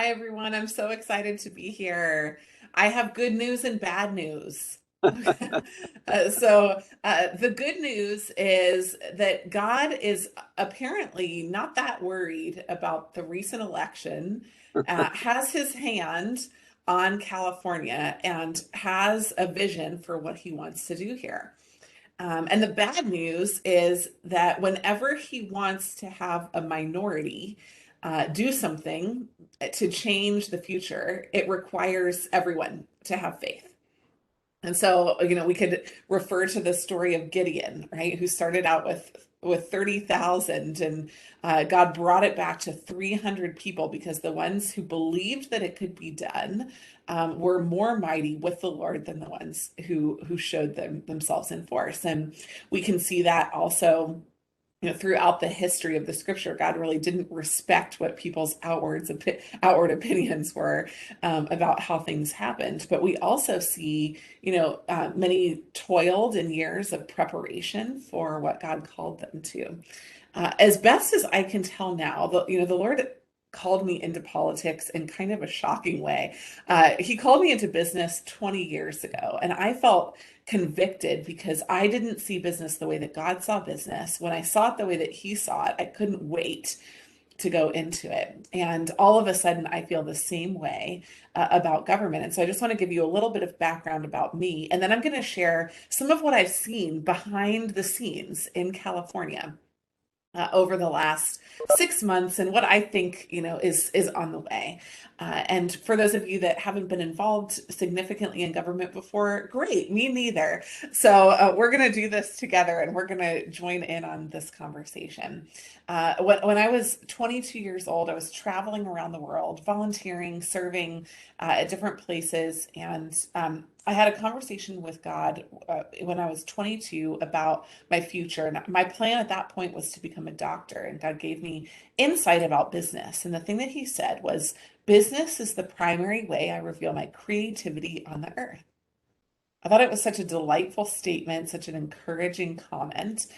Hi, everyone. I'm so excited to be here. I have good news and bad news. The good news is that God is apparently not that worried about the recent election, has his hand on California, and has a vision for what he wants to do here. And the bad news is that whenever he wants to have a minority do something to change the future, it requires everyone to have faith. And so, we could refer to the story of Gideon, right, who started out with 30,000, and God brought it back to 300 people because the ones who believed that it could be done were more mighty with the Lord than the ones who showed themselves in force. And we can see that also, throughout the history of the scripture. God really didn't respect what people's outward opinions were about how things happened. But we also see, many toiled in years of preparation for what God called them to. As best as I can tell now, the Lord called me into politics in kind of a shocking way. He called me into business 20 years ago, and I felt convicted because I didn't see business the way that God saw business. When I saw it the way that He saw it, I couldn't wait to go into it. And all of a sudden, I feel the same way about government. And so I just want to give you a little bit of background about me, and then I'm going to share some of what I've seen behind the scenes in California over the last 6 months, and what I think is on the way. And for those of you that haven't been involved significantly in government before, great, me neither. So we're going to do this together, and we're going to join in on this conversation. When I was 22 years old, I was traveling around the world, volunteering, serving at different places, and I had a conversation with God when I was 22 about my future. And my plan at that point was to become a doctor. And God gave me insight about business. And the thing that He said was, business is the primary way I reveal my creativity on the earth. I thought it was such a delightful statement, such an encouraging comment,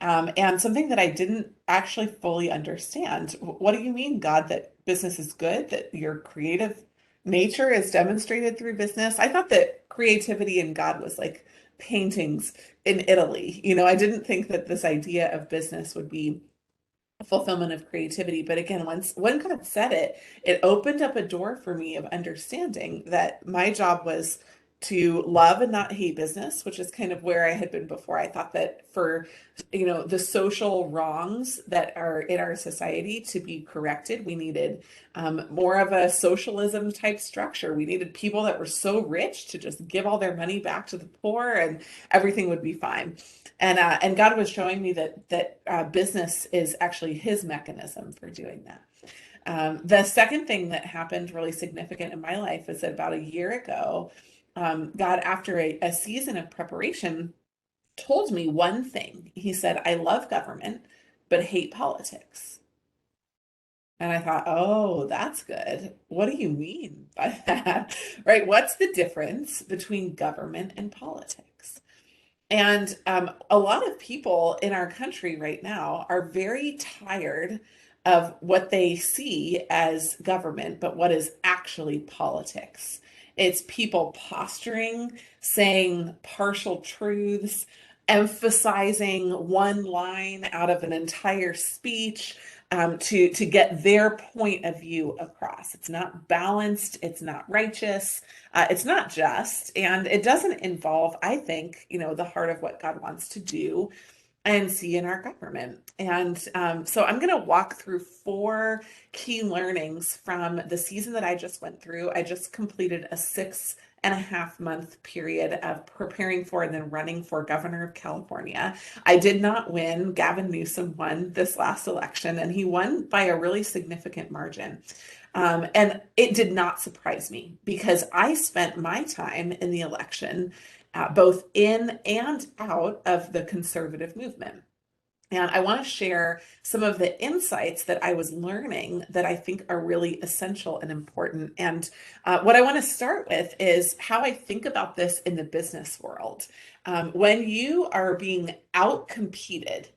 and something that I didn't actually fully understand. What do you mean, God, that business is good, that your creative nature is demonstrated through business? I thought that creativity in God was like paintings in Italy. I didn't think that this idea of business would be a fulfillment of creativity. But again, once when God said it, it opened up a door for me of understanding that my job was to love and not hate business, which is kind of where I had been before. I thought that for, the social wrongs that are in our society to be corrected, we needed more of a socialism type structure. We needed people that were so rich to just give all their money back to the poor, and everything would be fine. And God was showing me that business is actually His mechanism for doing that. The second thing that happened really significant in my life is that about a year ago, God, after a season of preparation, told me one thing. He said, I love government, but hate politics. And I thought, oh, that's good. What do you mean by that? Right? What's the difference between government and politics? And a lot of people in our country right now are very tired of what they see as government, but what is actually politics. It's people posturing, saying partial truths, emphasizing one line out of an entire speech to get their point of view across. It's not balanced, it's not righteous, it's not just, and it doesn't involve, I think, the heart of what God wants to do and see in our government. And so I'm going to walk through four key learnings from the season that I just went through. I just completed a 6.5 month period of preparing for and then running for governor of California. I did not win. Gavin Newsom won this last election, and he won by a really significant margin. And it did not surprise me because I spent my time in the election both in and out of the conservative movement. And I want to share some of the insights that I was learning that I think are really essential and important. And what I want to start with is how I think about this in the business world. When you are being outcompeted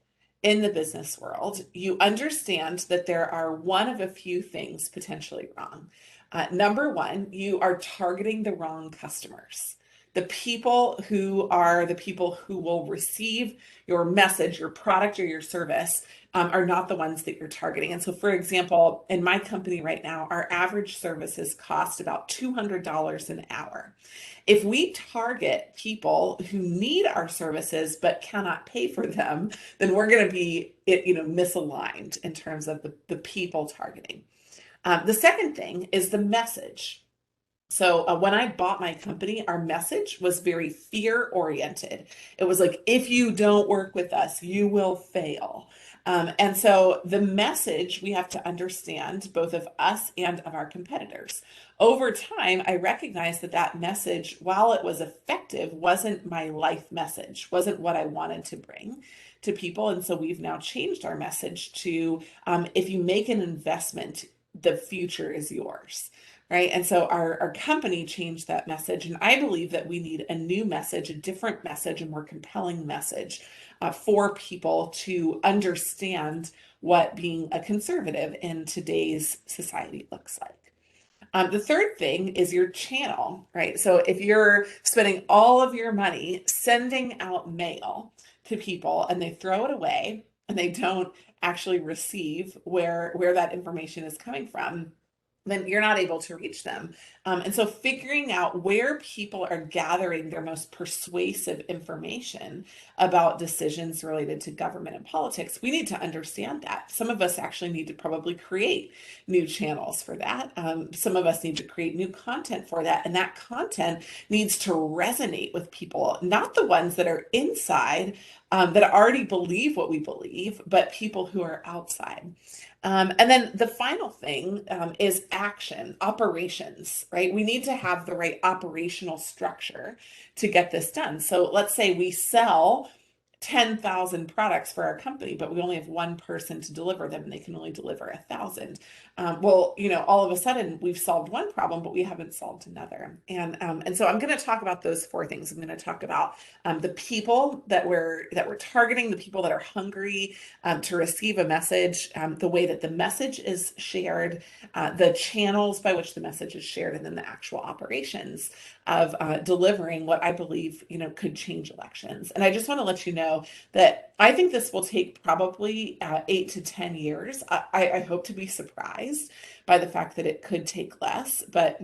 in the business world, you understand that there are one of a few things potentially wrong. Number one, you are targeting the wrong customers. The people who are the people who will receive your message, your product, or your service are not the ones that you're targeting. And so, for example, in my company right now, our average services cost about $200 an hour. If we target people who need our services but cannot pay for them, then we're going to be, misaligned in terms of the people targeting. The second thing is the message. So when I bought my company, our message was very fear oriented. It was like, if you don't work with us, you will fail. And so the message we have to understand, both of us and of our competitors. Over time, I recognized that that message, while it was effective, wasn't my life message, wasn't what I wanted to bring to people. And so we've now changed our message to if you make an investment, the future is yours. Right. And so our company changed that message. And I believe that we need a new message, a different message, a more compelling message for people to understand what being a conservative in today's society looks like. The third thing is your channel, right? So if you're spending all of your money sending out mail to people and they throw it away and they don't actually receive where that information is coming from, then you're not able to reach them. And so figuring out where people are gathering their most persuasive information about decisions related to government and politics, we need to understand that. Some of us actually need to probably create new channels for that. Some of us need to create new content for that. And that content needs to resonate with people, not the ones that are inside, that already believe what we believe, but people who are outside. And then the final thing is action, operations, right? We need to have the right operational structure to get this done. So let's say we sell 10,000 products for our company, but we only have one person to deliver them and they can only deliver 1,000. Well, all of a sudden we've solved one problem, but we haven't solved another. And so I'm going to talk about those four things. I'm going to talk about the people that we're targeting, the people that are hungry to receive a message, the way that the message is shared, the channels by which the message is shared, and then the actual operations of delivering what I believe, could change elections. And I just want to let you know that I think this will take probably 8 to 10 years. I hope to be surprised by the fact that it could take less, but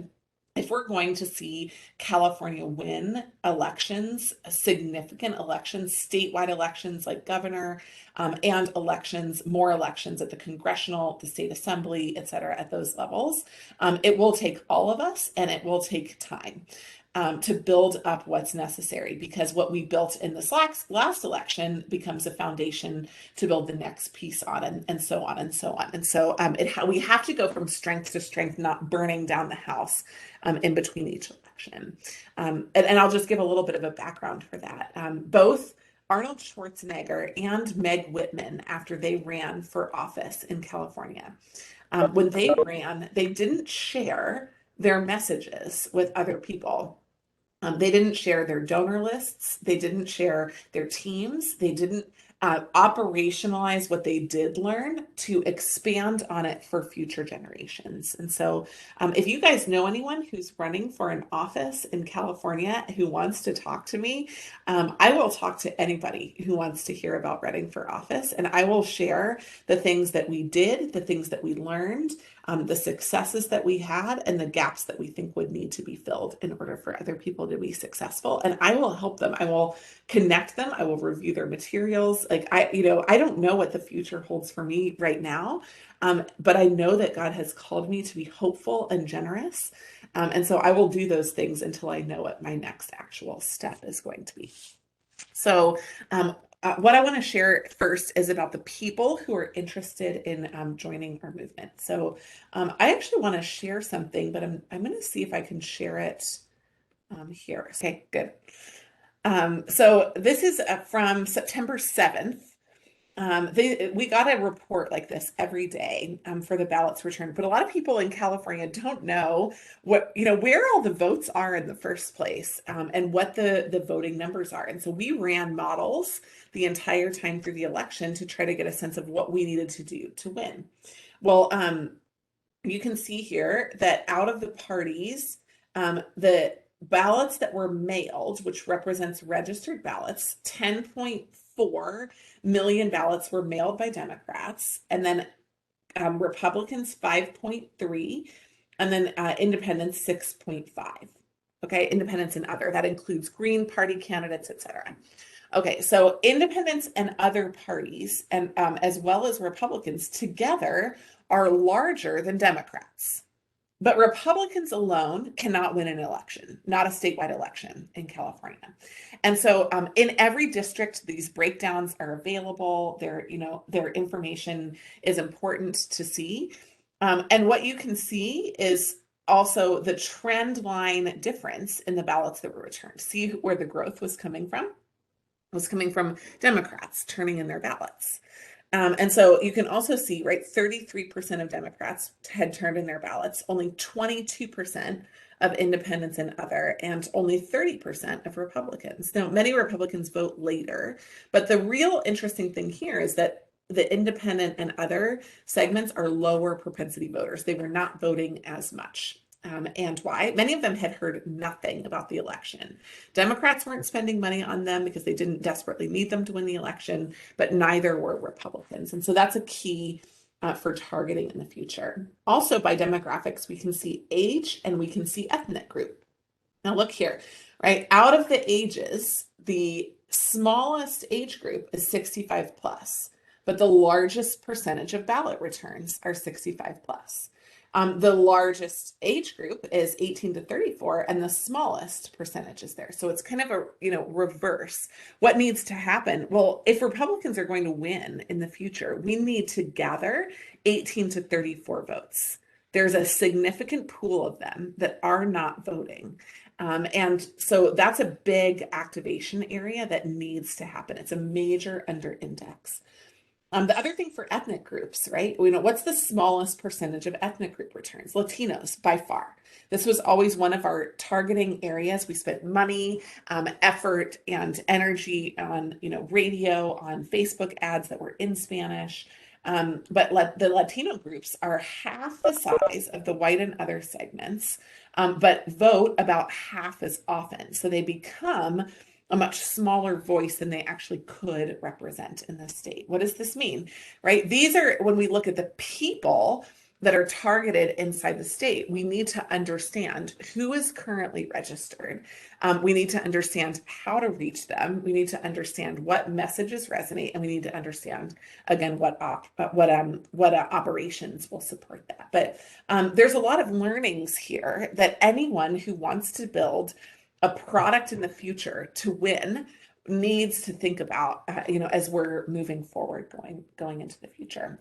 if we're going to see California win elections, significant elections, statewide elections like governor, and elections, more elections at the congressional, the state assembly, et cetera, at those levels, it will take all of us and it will take time. To build up what's necessary, because what we built in this last election becomes a foundation to build the next piece on, and so on and so on. And so we have to go from strength to strength, not burning down the house in between each election. And I'll just give a little bit of a background for that. Both Arnold Schwarzenegger and Meg Whitman, after they ran for office in California, when they ran, they didn't share their messages with other people. They didn't share their donor lists. They didn't share their teams. They didn't operationalize what they did learn to expand on it for future generations. And so, if you guys know anyone who's running for an office in California who wants to talk to me, I will talk to anybody who wants to hear about running for office. And I will share the things that we did, the things that we learned, the successes that we had, and the gaps that we think would need to be filled in order for other people to be successful. And I will help them. I will connect them. I will review their materials. Like I don't know what the future holds for me right now, but I know that God has called me to be hopeful and generous. And so I will do those things until I know what my next actual step is going to be. So, what I want to share first is about the people who are interested in joining our movement. So, I actually want to share something, but I'm going to see if I can share it here. Okay, good. So this is from September 7th. We got a report like this every day for the ballots returned, but a lot of people in California don't know where all the votes are in the first place, and what the voting numbers are. And so we ran models the entire time through the election to try to get a sense of what we needed to do to win. Well, you can see here that out of the parties, the ballots that were mailed, which represents registered ballots, 10.4 million ballots were mailed by Democrats, and then Republicans 5.3, and then independents 6.5. Okay, independents and other. That includes Green Party candidates, etc. Okay, so independents and other parties, and as well as Republicans together, are larger than Democrats. But Republicans alone cannot win an election, not a statewide election in California. And so in every district, these breakdowns are available. Their information is important to see. And what you can see is also the trend line difference in the ballots that were returned. See where the growth was coming from? It was coming from Democrats turning in their ballots. And so you can also see, right, 33% of Democrats had turned in their ballots, only 22% of independents and other, and only 30% of Republicans. Now, many Republicans vote later, but the real interesting thing here is that the independent and other segments are lower propensity voters. They were not voting as much. And why? Many of them had heard nothing about the election. Democrats weren't spending money on them because they didn't desperately need them to win the election, but neither were Republicans. And so that's a key for targeting in the future. Also, by demographics, we can see age and we can see ethnic group. Now, look here, right? Out of the ages, the smallest age group is 65 plus, but the largest percentage of ballot returns are 65 plus. The largest age group is 18 to 34, and the smallest percentage is there. So it's kind of a, reverse. What needs to happen? Well, if Republicans are going to win in the future, we need to gather 18 to 34 votes. There's a significant pool of them that are not voting. And so that's a big activation area that needs to happen. It's a major under index. The other thing for ethnic groups, right? What's the smallest percentage of ethnic group returns? Latinos, by far. This was always one of our targeting areas. We spent money, effort, and energy on, radio, on Facebook ads that were in Spanish. But the Latino groups are half the size of the white and other segments, but vote about half as often. So they become a much smaller voice than they actually could represent in the state. What does this mean, right? These are, when we look at the people that are targeted inside the state, we need to understand who is currently registered. We need to understand how to reach them. We need to understand what messages resonate, and we need to understand, again, what operations will support that. But there's a lot of learnings here that anyone who wants to build a product in the future to win needs to think about, as we're moving forward, going into the future.